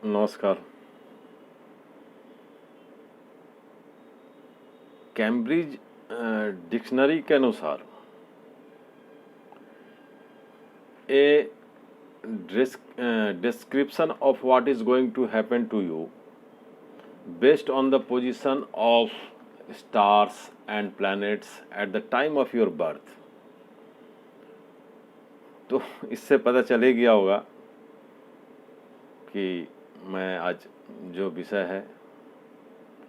नमस्कार। Cambridge dictionary के अनुसार ए description of what is going to happen to you based on the position of stars and planets at the time of your birth। तो इससे पता चले गया होगा कि मैं आज जो विषय है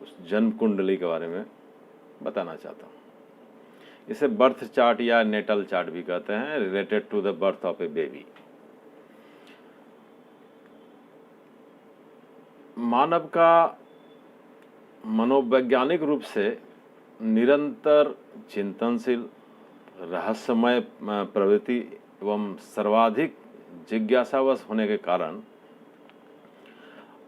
उस जन्म कुंडली के बारे में बताना चाहता हूँ। इसे बर्थ चार्ट या नेटल चार्ट भी कहते हैं, related to the birth of a baby. मानव का मनोवैज्ञानिक रूप से निरंतर चिंतनशील, रहस्यमय प्रवृत्ति एवं सर्वाधिक जिज्ञासावश होने के कारण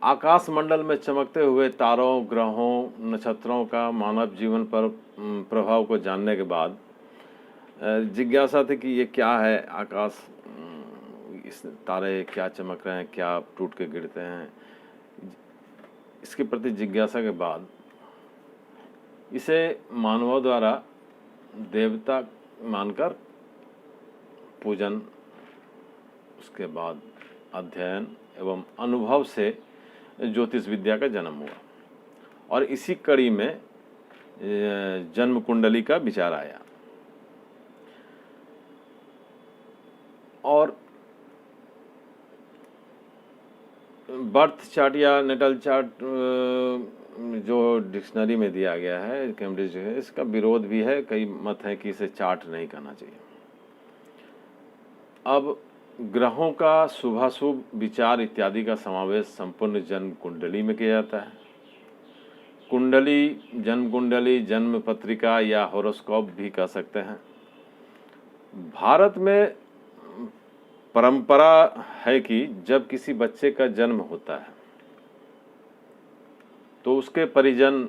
आकाश मंडल में चमकते हुए तारों, ग्रहों, नक्षत्रों का मानव जीवन पर प्रभाव को जानने के बाद जिज्ञासा थी कि ये क्या है, आकाश, इस तारे क्या चमक रहे हैं, क्या टूट के गिरते हैं। इसके प्रति जिज्ञासा के बाद इसे मानवों द्वारा देवता मानकर पूजन, उसके बाद अध्ययन एवं अनुभव से ज्योतिष विद्या का जन्म हुआ और इसी कड़ी में जन्म कुंडली का विचार आया। और बर्थ चार्ट या नेटल चार्ट जो डिक्शनरी में दिया गया है कैम्ब्रिज, इसका विरोध भी है। कई मत है कि इसे चार्ट नहीं कहना चाहिए। अब ग्रहों का शुभाशुभ विचार इत्यादि का समावेश संपूर्ण जन्म कुंडली में किया जाता है। कुंडली, जन्म कुंडली, जन्म पत्रिका या होरोस्कोप भी कह सकते हैं। भारत में परंपरा है कि जब किसी बच्चे का जन्म होता है तो उसके परिजन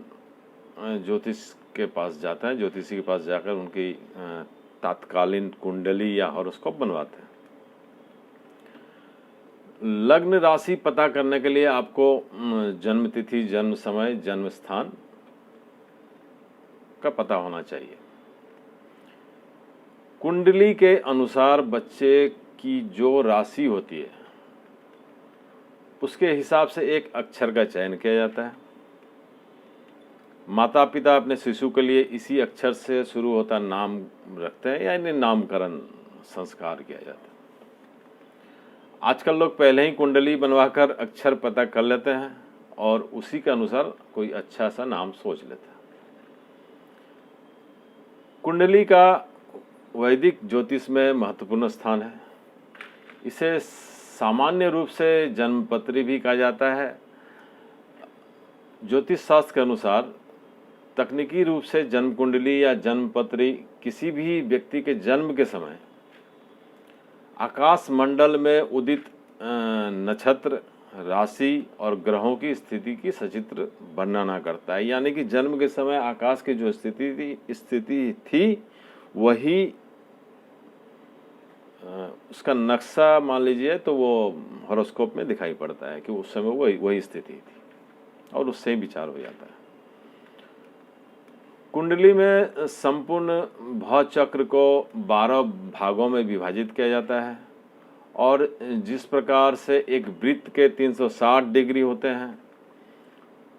ज्योतिष के पास जाते हैं, ज्योतिषी के पास जाकर उनकी तात्कालीन कुंडली या हॉरोस्कोप बनवाते हैं। लग्न राशि पता करने के लिए आपको जन्म तिथि, जन्म समय, जन्म स्थान का पता होना चाहिए। कुंडली के अनुसार बच्चे की जो राशि होती है उसके हिसाब से एक अक्षर का चयन किया जाता है। माता पिता अपने शिशु के लिए इसी अक्षर से शुरू होता नाम रखते हैं, यानी नामकरण संस्कार किया जाता है। आजकल लोग पहले ही कुंडली बनवाकर अक्षर पता कर लेते हैं और उसी के अनुसार कोई अच्छा सा नाम सोच लेते हैं। कुंडली का वैदिक ज्योतिष में महत्वपूर्ण स्थान है। इसे सामान्य रूप से जन्मपत्री भी कहा जाता है। ज्योतिष शास्त्र के अनुसार तकनीकी रूप से जन्म कुंडली या जन्मपत्री किसी भी व्यक्ति के जन्म के समय आकाश मंडल में उदित नक्षत्र, राशि और ग्रहों की स्थिति की सचित्र वर्णना करता है। यानी कि जन्म के समय आकाश की जो स्थिति थी वही उसका नक्शा मान लीजिए तो वो हॉरोस्कोप में दिखाई पड़ता है कि उस समय वही स्थिति थी और उससे ही विचार हो जाता है। कुंडली में संपूर्ण भवचक्र को 12 भागों में विभाजित किया जाता है और जिस प्रकार से एक वृत्त के 360 डिग्री होते हैं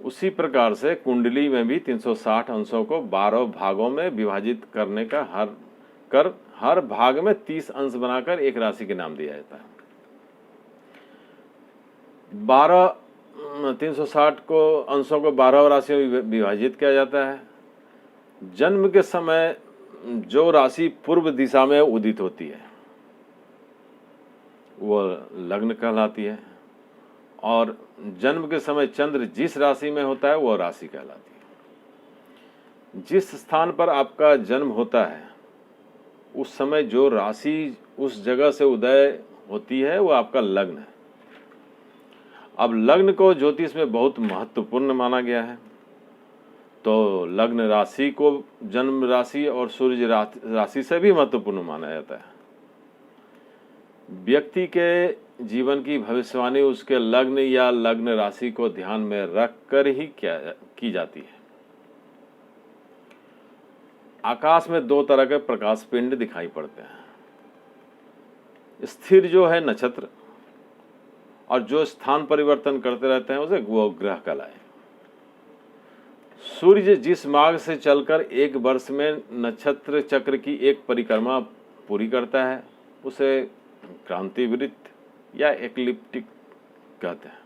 उसी प्रकार से कुंडली में भी 360 अंशों को 12 भागों में विभाजित करने का हर भाग में 30 अंश बनाकर एक राशि के नाम दिया जाता है। 360 को अंशों को 12 राशियों में विभाजित किया जाता है। जन्म के समय जो राशि पूर्व दिशा में उदित होती है वो लग्न कहलाती है और जन्म के समय चंद्र जिस राशि में होता है वो राशि कहलाती है। जिस स्थान पर आपका जन्म होता है उस समय जो राशि उस जगह से उदय होती है वो आपका लग्न है। अब लग्न को ज्योतिष में बहुत महत्वपूर्ण माना गया है। तो लग्न राशि को जन्म राशि और सूर्य राशि से भी महत्वपूर्ण माना जाता है। व्यक्ति के जीवन की भविष्यवाणी उसके लग्न या लग्न राशि को ध्यान में रख कर ही की जाती है। आकाश में दो तरह के प्रकाश पिंड दिखाई पड़ते हैं, स्थिर जो है नक्षत्र, और जो स्थान परिवर्तन करते रहते हैं उसे वो ग्रह कहलाए। सूर्य जिस मार्ग से चलकर एक वर्ष में नक्षत्र चक्र की एक परिक्रमा पूरी करता है उसे क्रांतिवृत्त या एक्लिप्टिक कहते हैं।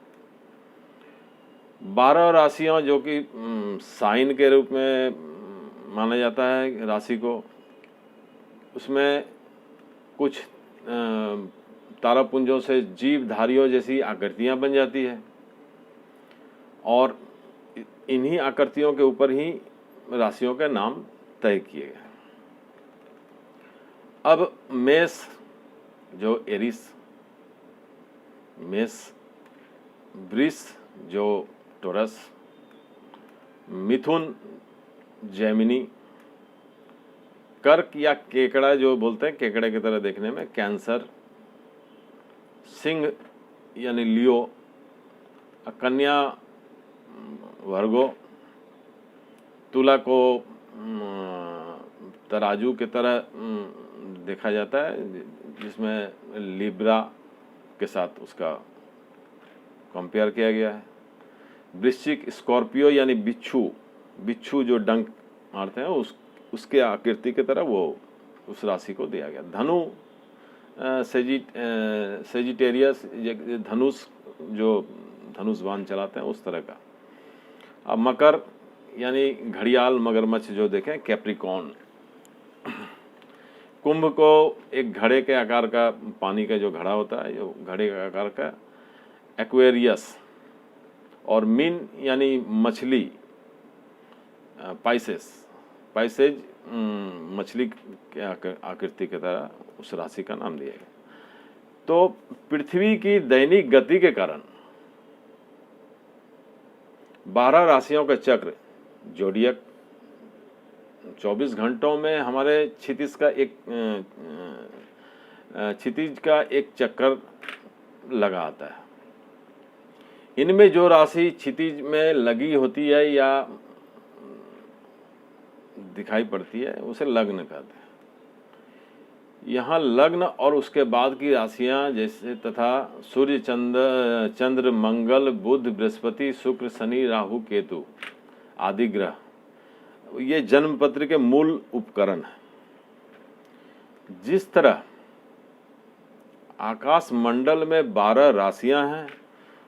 12 राशियां जो कि साइन के रूप में माना जाता है राशि को, उसमें कुछ तारापुंजों से जीवधारियों जैसी आकृतियां बन जाती है और इन्हीं आकृतियों के ऊपर ही राशियों के नाम तय किए गए। अब मेष जो एरिस, मेष, वृष जो टोरस, मिथुन जेमिनी, कर्क या केकड़ा जो बोलते हैं केकड़े की तरह देखने में कैंसर, सिंह यानी लियो, कन्या वर्गो, तुला को तराजू की तरह देखा जाता है जिसमें लिब्रा के साथ उसका कंपेयर किया गया है। वृश्चिक स्कॉर्पियो यानी बिच्छू जो डंक मारते हैं उसके आकृति की तरह वो उस राशि को दिया गया। धनु सेजिटेरियस धनुष जो धनुष बाण चलाते हैं उस तरह का। अब मकर यानी घड़ियाल मगरमच्छ जो देखें कैप्रिकॉर्न। कुंभ को एक घड़े के आकार का पानी का जो घड़ा होता है जो घड़े के आकार का एक्वेरियस। और मीन यानी मछली पाइसेज मछली के आकृति की तरह उस राशि का नाम दिया गया। तो पृथ्वी की दैनिक गति के कारण 12 राशियों का चक्र जोडियक 24 घंटों में हमारे क्षितिज का एक चक्कर लगा आता है। इनमें जो राशि क्षितिज में लगी होती है या दिखाई पड़ती है उसे लग्न कहते हैं। यहाँ लग्न और उसके बाद की राशियां जैसे तथा सूर्य चंद्र मंगल बुध बृहस्पति शुक्र शनि राहु केतु आदि ग्रह ये जन्म पत्र के मूल उपकरण है। जिस तरह आकाश मंडल में 12 राशियां हैं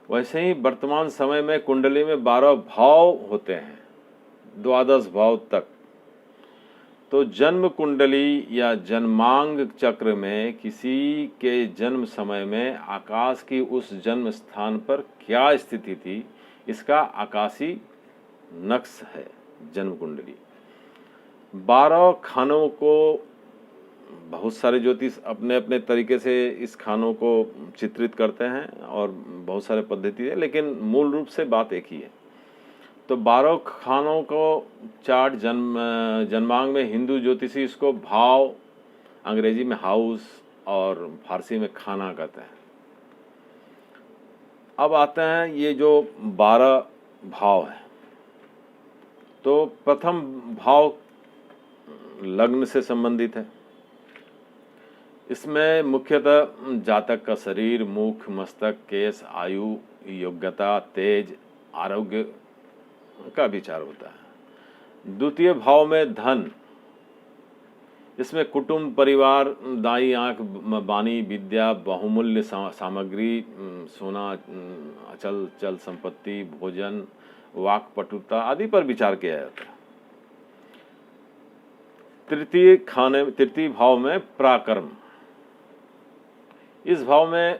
वैसे ही वर्तमान समय में कुंडली में 12 भाव होते हैं, 12 भाव तक। तो जन्म कुंडली या जन्मांग चक्र में किसी के जन्म समय में आकाश की उस जन्म स्थान पर क्या स्थिति थी इसका आकाशी नक्श है जन्म कुंडली। 12 खानों को बहुत सारे ज्योतिष अपने अपने तरीके से इस खानों को चित्रित करते हैं और बहुत सारे पद्धति है, लेकिन मूल रूप से बात एक ही है। तो 12 खानों को चार्ट जन्मांग में हिंदू ज्योतिषी इसको भाव, अंग्रेजी में हाउस और फारसी में खाना कहते हैं। अब आते हैं ये जो 12 भाव है, तो प्रथम भाव लग्न से संबंधित है। इसमें मुख्यतः जातक का शरीर, मुख, मस्तक, केश, आयु, योग्यता, तेज, आरोग्य का विचार होता है। द्वितीय भाव में धन, इसमें कुटुंब, परिवार, दाई आंख, वाणी, विद्या, बहुमूल्य सामग्री, सोना, अचल चल संपत्ति, भोजन, वाक्पटुता आदि पर विचार किया जाता है। तृतीय भाव में पराक्रम, इस भाव में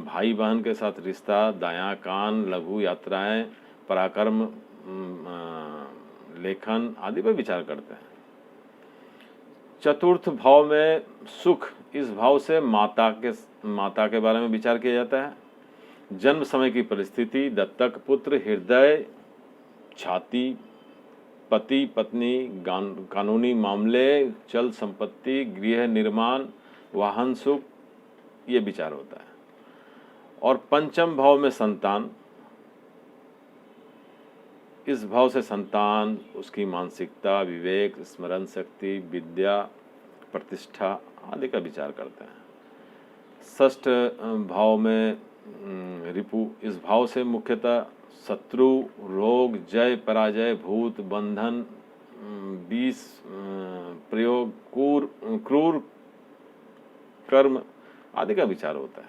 भाई बहन के साथ रिश्ता, दायां कान, लघु यात्राएं, पराक्रम, लेखन आदि पर विचार करते हैं। चतुर्थ भाव में सुख, इस भाव से माता के बारे में विचार किया जाता है। जन्म समय की परिस्थिति, दत्तक पुत्र, हृदय, छाती, पति पत्नी, कानूनी मामले, चल संपत्ति, गृह निर्माण, वाहन सुख, ये विचार होता है। और पंचम भाव में संतान। इस भाव से संतान, उसकी मानसिकता, विवेक, स्मरण शक्ति, विद्या, प्रतिष्ठा आदि का विचार करते हैं। षष्ठ भाव में रिपु। इस भाव से मुख्यतः शत्रु, रोग, जय पराजय, भूत, बंधन, विष प्रयोग, क्रूर कर्म आदि का विचार होता है।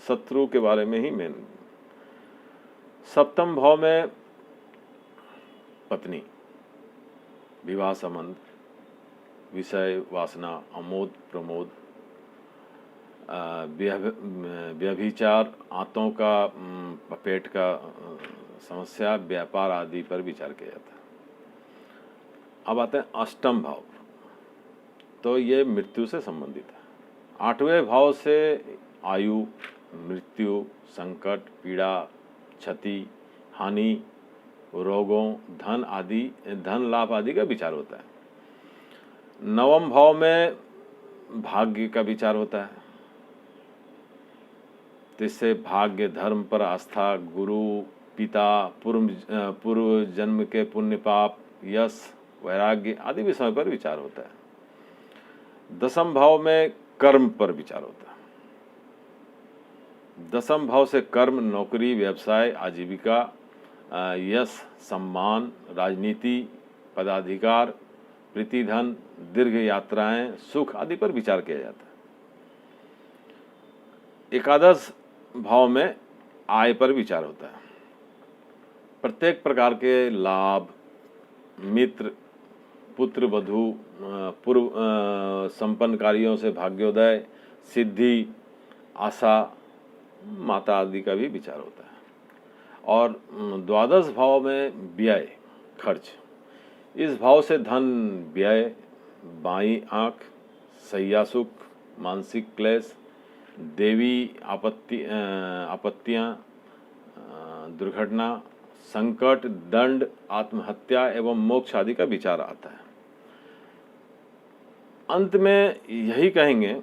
शत्रु के बारे में ही मेन। सप्तम भाव में पत्नी, विवाह संबंध, विषय वासना, अमोद प्रमोद, व्यभिचार, आंतों का पेट का समस्या, व्यापार आदि पर विचार किया जाता है। अब आते हैं अष्टम भाव। तो ये मृत्यु से संबंधित है। आठवें भाव से आयु, मृत्यु, संकट, पीड़ा, क्षति, हानि, रोगों, धन लाभ आदि का विचार होता है। नवम भाव में भाग्य का विचार होता है। जिससे भाग्य, धर्म पर आस्था, गुरु, पिता, पूर्व जन्म के पुण्य पाप, यश, वैराग्य आदि विषयों पर विचार होता है। दसम भाव में कर्म पर विचार होता है। दसम भाव से कर्म, नौकरी, व्यवसाय, आजीविका, यश, सम्मान, राजनीति, पदाधिकार, प्रीतिधन, दीर्घ यात्राएं, सुख आदि पर विचार किया जाता है। एकादश भाव में आय पर विचार होता है। प्रत्येक प्रकार के लाभ, मित्र, पुत्र, वधु, पूर्व संपन्न कार्यों से भाग्योदय, सिद्धि, आशा, माता आदि का भी विचार होता है। और द्वादश भाव में व्यय, खर्च। इस भाव से धन व्यय, बाईं आँख, सैया सुख, मानसिक क्लेश, देवी आपत्तियाँ, दुर्घटना, संकट, दंड, आत्महत्या एवं मोक्ष आदि का विचार आता है। अंत में यही कहेंगे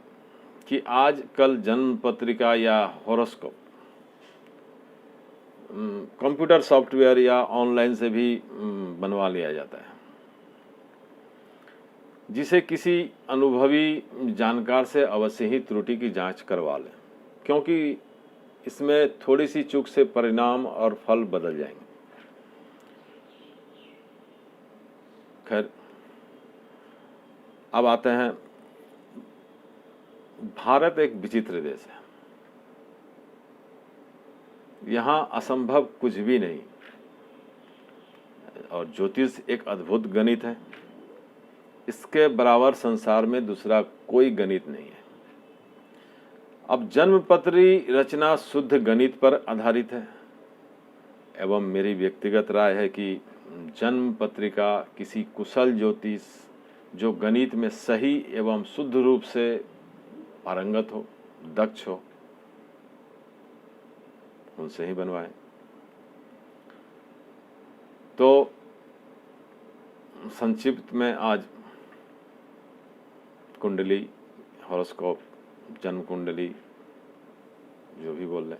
कि आज कल जन्म पत्रिका या हॉरोस्कोप कंप्यूटर सॉफ्टवेयर या ऑनलाइन से भी बनवा लिया जाता है, जिसे किसी अनुभवी जानकार से अवश्य ही त्रुटि की जांच करवा लें, क्योंकि इसमें थोड़ी सी चूक से परिणाम और फल बदल जाएंगे। खैर, अब आते हैं, भारत एक विचित्र देश है। यहाँ असंभव कुछ भी नहीं, और ज्योतिष एक अद्भुत गणित है। इसके बराबर संसार में दूसरा कोई गणित नहीं है। अब जन्मपत्री रचना शुद्ध गणित पर आधारित है, एवं मेरी व्यक्तिगत राय है कि जन्म पत्रिका किसी कुशल ज्योतिष जो गणित में सही एवं शुद्ध रूप से पारंगत हो, दक्ष हो, उनसे ही बनवाएं। तो संक्षिप्त में आज कुंडली, हॉरोस्कोप, जन्म कुंडली, जो भी बोल लें,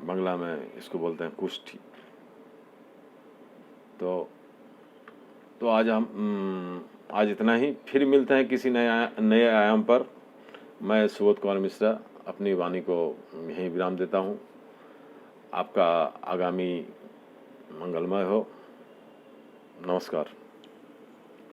बांग्ला में इसको बोलते हैं कुष्ठी। तो आज इतना ही। फिर मिलते हैं किसी नए आयाम पर। मैं सुबोध कुमार मिश्रा अपनी वाणी को यहीं विराम देता हूँ। आपका आगामी मंगलमय हो। नमस्कार।